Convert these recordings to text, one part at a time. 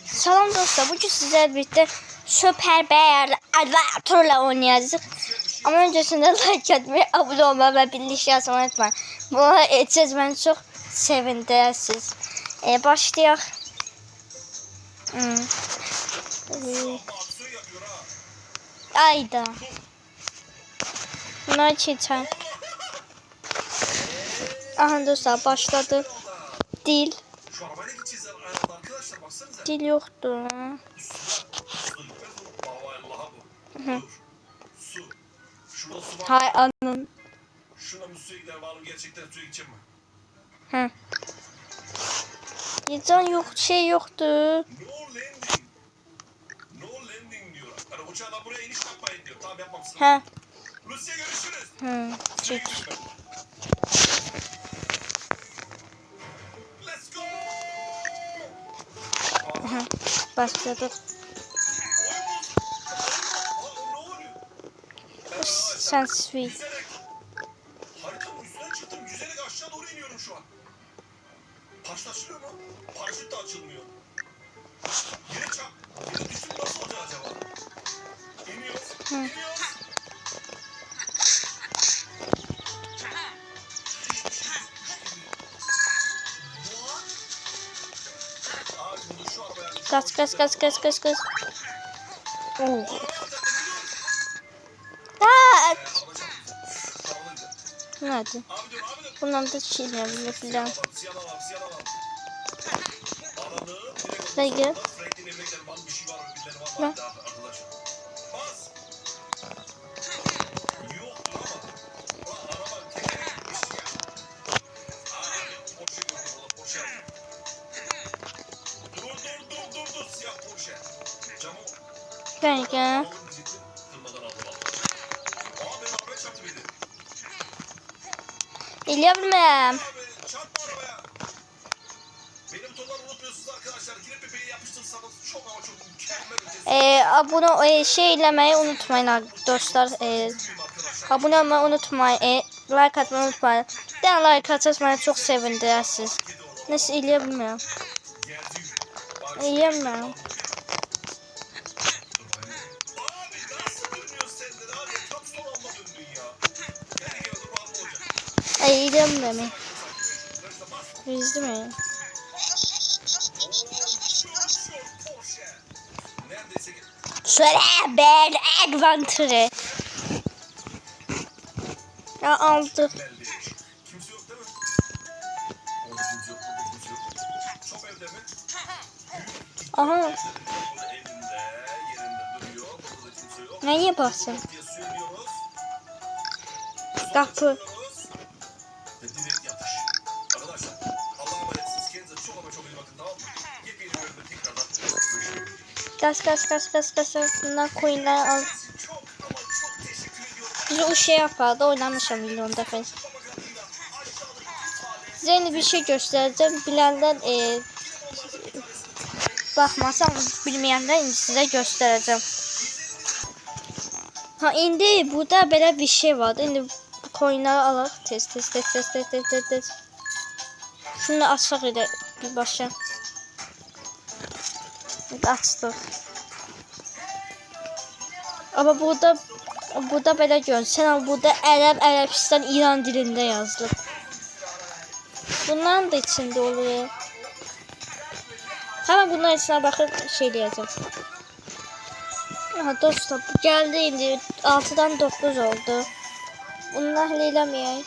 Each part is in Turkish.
Salam dostlar, bugün sizlerle birlikte Süper Bear Adventure'la oynayacağız. Ama öncesinde like atmayı, abone olmayı ve bildirim yazmayı unutmayın. Bunu edeceğiz, beni çok sevindirirsiniz. Başlayalım. Ayda. Bunlar çeçen. Aha dostlar, başladı. Dil. Dil yoktu. Hay anın. Şuna bir suya gider var mı, gerçekten suya gideceğim mi? Hı. Gideceğim yok, şey yoktu. No landing. No landing diyor. Yani uçağdan buraya iniş yapmayın diyor. Tamam yapmamışsın. He. Rusya görüşürüz. Hı. Çek. Let's go. Hı. Başladık. Sen sweet. Yüzerek. Haritanın üstüne çıktım. Yüzerek aşağı doğru iniyorum şu an. Paraşüt açılıyor mu? Paraşüt de açılmıyor. Yere çak. Yere düştüm, nasıl olacak acaba? İniyoruz. İniyoruz. Kaç. Oo. Hadi. Bundan da şey yapacağım. Peki. Ne? Peki. İliyemem. Bunu şeylemeyi unutmayın dostlar. Abone olmayı unutmayın. Like atmayı unutmayın. Bir tane like atmayı çok sevindirirsiniz. Nasıl iliyemiyorum. İliyemiyorum. İliyemiyorum. Yüzdü mü? Şöyle ben adventure. Ya aldı. Aha. Ne yaparsın? Kapı. Gaz. Bundan coinler al. Bize o şey yapardı. Oynamışım milyon defa. Size yeni bir şey göstereceğim. Bilenden bakmasam bilmeyenden size göstereceğim. Ha indi burada böyle bir şey vardı. İndi coinleri alaq. Test. Şunu açaq idi bir başa. Açdıq. Ama burada belə görürsən, ama burada Ərəbistan, İran dilində yazılıb. Bunların da içində oluyor. Hemen bunların içine bakıp şey diyeceğim. Aha dostlar bu geldi indi 6'dan 9 oldu. Bunu nahlelemeyeyim.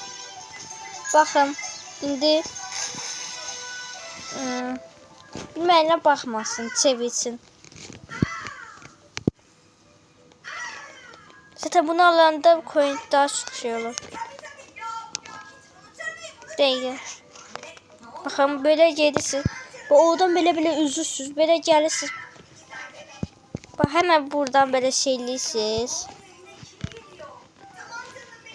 Bakın indi bilməyənə baxmasın, çevirsin. Zaten bunu alanda coin daha çok şey olur. Değil. Bakın böyle gelirsin. Bu oradan böyle üzülsüz. Böyle gelirsiniz. Bak hemen buradan böyle şeyliysiniz.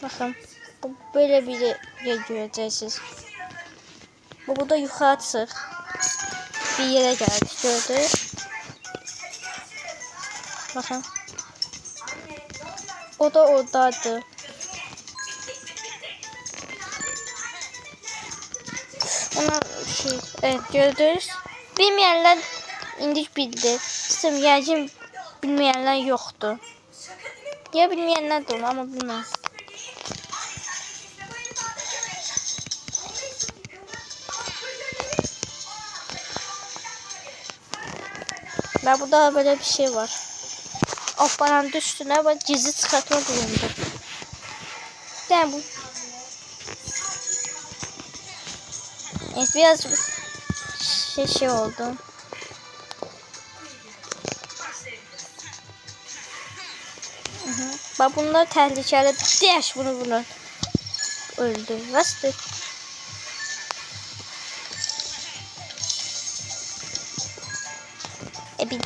Bakın. Bu böyle bir yer göreceksiniz. Bu da yukarı çık. Bir yere geldik gördünüz. Bakın. O da oradaydı. Ona şey, evet gördünüz. Bilmeyenler indik bildi. İşte yəqin bilmeyenler yoktu. Ya bilmeyenler de olur ama bilmem. Ve burada böyle bir şey var. Oppanın üstüne bak gizli çıkartma bulundu. Yani bu. Evet biraz şey oldu. Bak bunlar tehlikeli. Diyaş bunu öldü. Nasıl? Bir.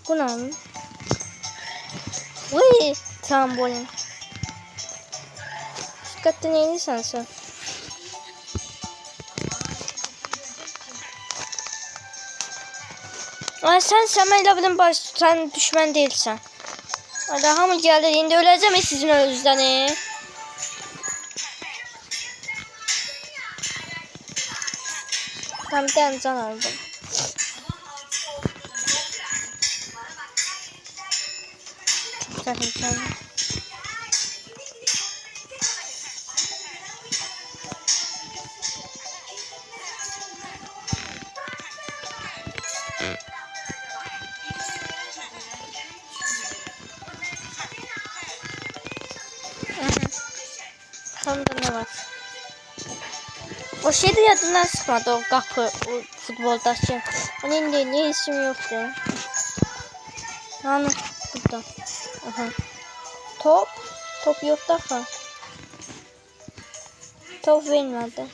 Bu ne oğlum? Uy, trambolin. Dikkatli neyini sen? Ay sen benimle benim baş, sen düşman değilsen. Daha mı geldi? Şimdi öleceğim sizin özünüzden. Tam bir tane can aldım. Çok tehlikeli. Sonunda ne var? O şey de yadından sıkmadı o kapı o futboldaki. Onun ne isim yoktu. Yani burada. Aha. Top yok daha. Top vermedi.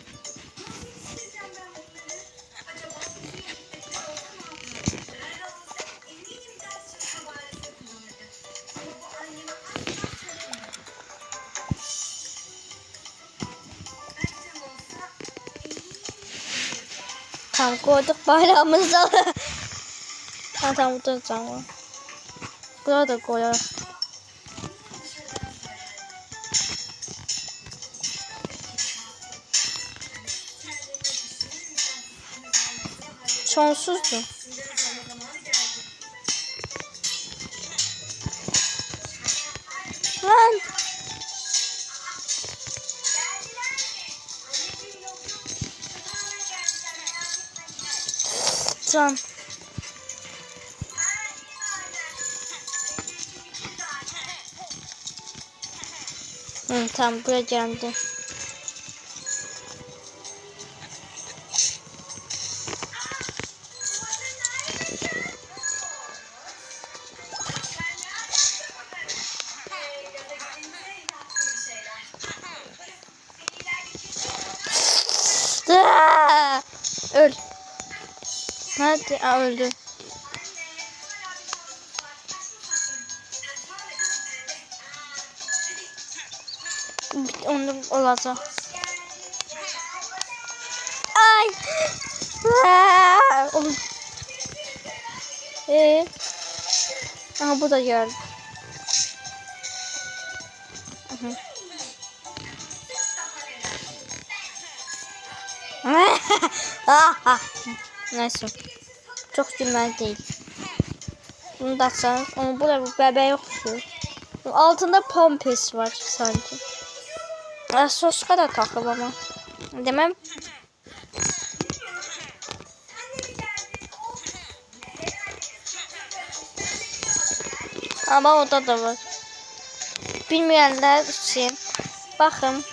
Tamam koyduk bayrağımızı. Tamam burada can var. Burada da koyalım. Sonsuzdu. Lan. Tamam. Tamam buraya geldi. Öl. Hadi öldü. Onu olacak. Ay. Oğlum. Aha bu da geldi. Neyse. Çok gülmeli değil. Bunu da açalım. Ama burada bu bebeği yoktu. Altında pompes var sanki. Soska da takıb ama. Demem. Ama orada da var. Bilmeyenler için. Bakın.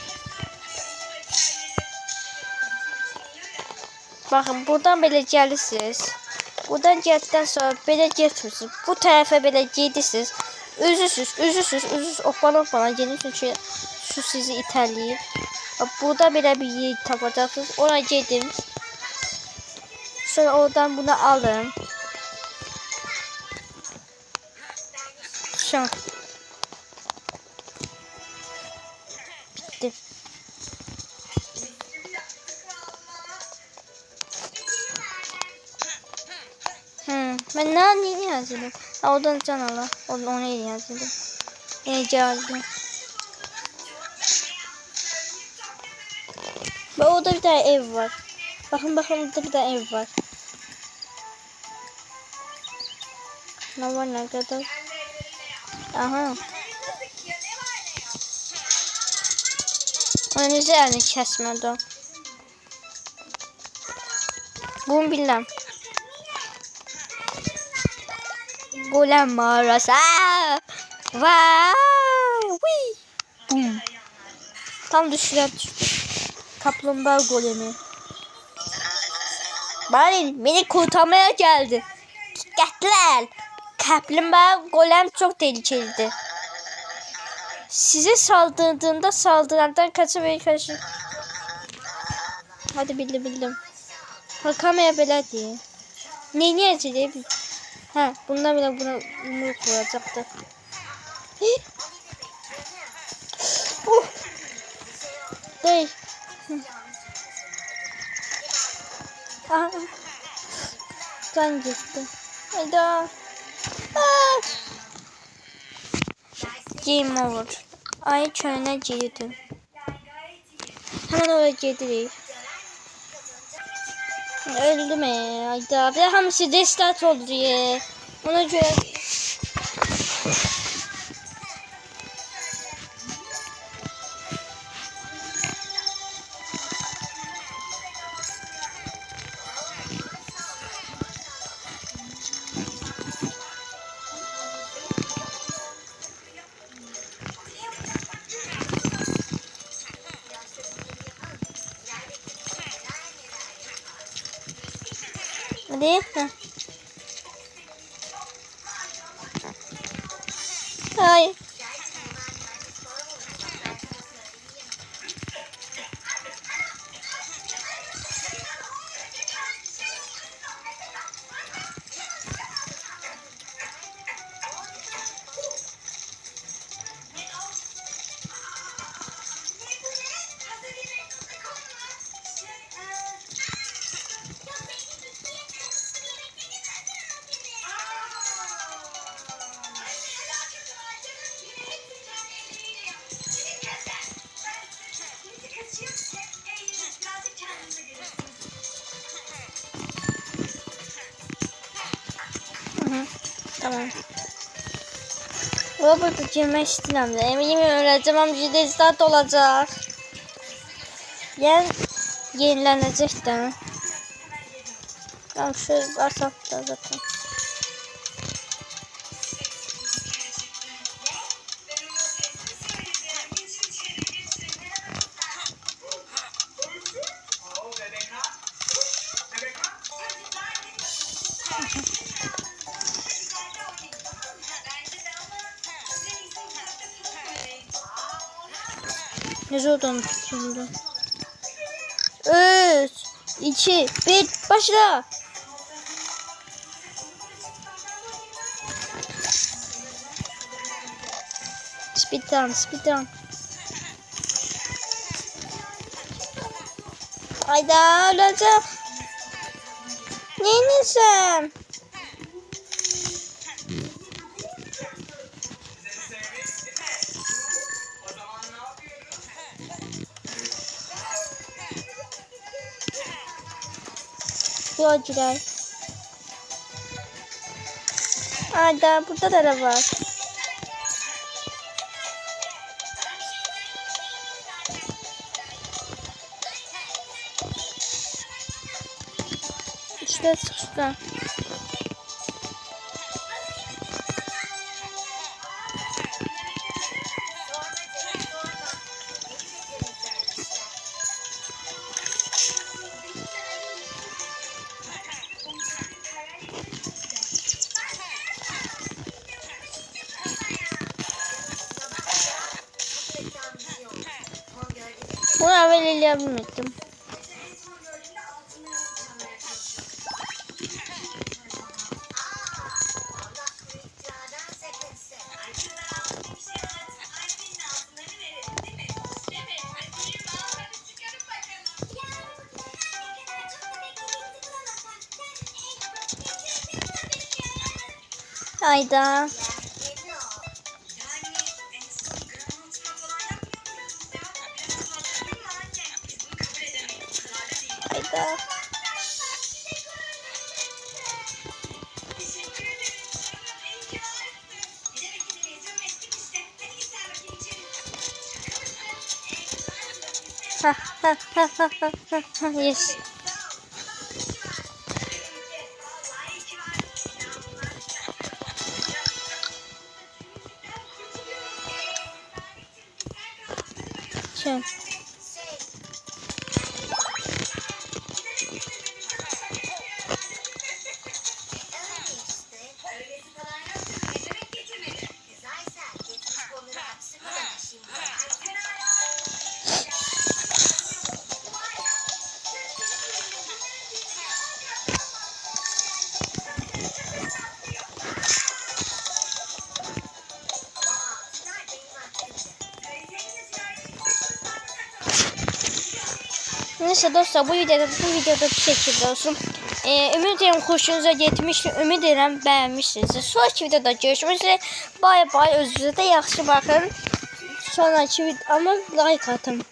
Bakın buradan belə gəlirsiniz. Buradan gəldikdən sonra belə getmirsiniz. Bu tərəfə belə gedirsiniz. Üzüsüz. Hoppana gedirsiniz ki su sizi itələyir. Burada belə bir yer tapacaqsınız. Ona gedin. Sonra oradan bunu alın. Şu an. Bitti. Ben ne yazdım? Oradan can ala. Onu yazdım. Geldi. Ve orada bir tane ev var. Bakın orada bir tane ev var. Ne var ne kadar? Aha. Onun üzerine kesmedi o. Bunu bilmem. Golem mağarası. Vay! Bum. Tam düşüren düştü. Kaplumbağa golemi. Beni kurtarmaya geldi. Dikkatler. Kaplumbağa golem çok tehlikelidir. Size saldırdığında saldırandan kaçırmaya karşı. Hadi bildim. Bakamaya belə diye. Ne acele? Ha, bundan bile bunu vuracaktı. Değil. Aha. Can gitti. Hayda. Game over. Ay çölüne girdim. Hemen oraya girdik. Öldüm hayda. Bir de hamsi restart oldu ya. Ona göre. Hadi. Hayır. Tamam. Robert'ı girmek istedim de. Eminim öleceğim ama bir start olacak. Yenilenecek de. Tamam şu asap da zaten. Ne zordan tutuldu. 3, 2, 1, başla. Speedrun. Hayda öleceğim. Neyinsem? Yolcular. Hayda burada da var. İşte sıkıştı. Bunu evvel yapmıştım. Hayda. da. Ha, yes. Şey. Neyse dostlar, bu videoda bu şekilde olsun. Ümid edirəm xoşunuza getmişdir. Ümid edirəm bəyənmişsinizdir. Sonraki videoda görüşmək üzrə. Bay bay, özünüzə də yaxşı baxın. Sonraki videoda like atın.